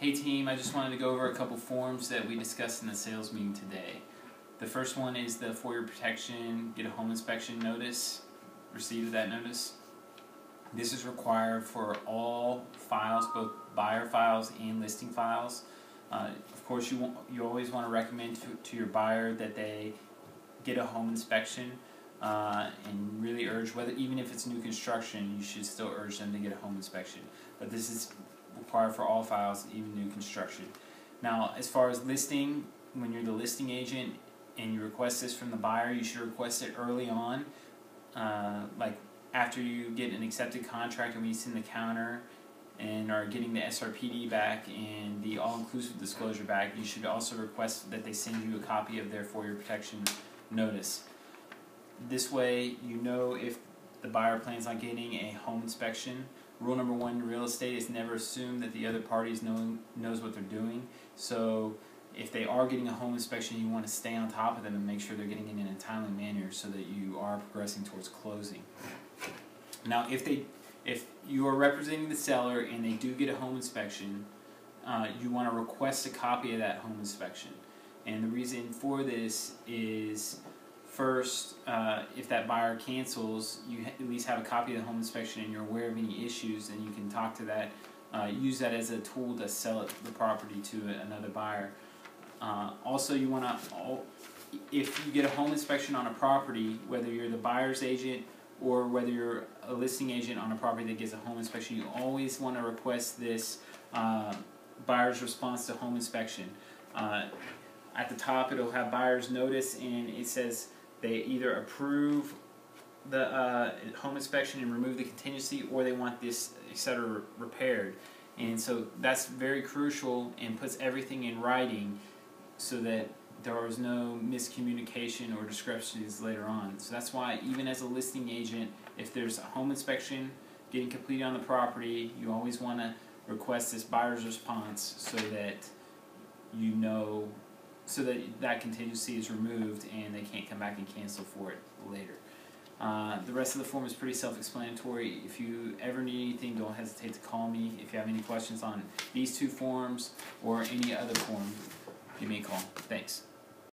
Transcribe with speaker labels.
Speaker 1: Hey team, I just wanted to go over a couple forms that we discussed in the sales meeting today. The first one is the for your protection, get a home inspection notice, receipt of that notice. This is required for all files, both buyer files and listing files. Of course, you always want to recommend to your buyer that they get a home inspection, and really urge, even if it's new construction, you should still urge them to get a home inspection. But this is required for all files, even new construction. Now, as far as listing, when you're the listing agent and you request this from the buyer, you should request it early on, like after you get an accepted contract and we send the counter and are getting the SRPD back and the all-inclusive disclosure back. You should also request that they send you a copy of their for your protection notice. This way you know if the buyer plans on getting a home inspection. Rule number one in real estate is never assume that the other party knows what they're doing. So if they are getting a home inspection, you want to stay on top of them and make sure they're getting it in a timely manner so that you are progressing towards closing. Now, if you are representing the seller and they do get a home inspection, you want to request a copy of that home inspection. And the reason for this is, first, if that buyer cancels, you at least have a copy of the home inspection and you're aware of any issues, and you can talk to that, use that as a tool to sell the property to another buyer. Also, you want to, if you get a home inspection on a property, whether you're the buyer's agent or whether you're a listing agent on a property that gets a home inspection, you always want to request this buyer's response to home inspection. At the top, it'll have buyer's notice, and it says they either approve the home inspection and remove the contingency, or they want this, etc., repaired. And so that's very crucial and puts everything in writing so that there is no miscommunication or discrepancies later on. So that's why, even as a listing agent, if there's a home inspection getting completed on the property, you always want to request this buyer's response so that you know, so that contingency is removed and they can't come back and cancel for it later. The rest of the form is pretty self-explanatory. If you ever need anything, don't hesitate to call me. If you have any questions on these two forms or any other form, give me a call. Thanks.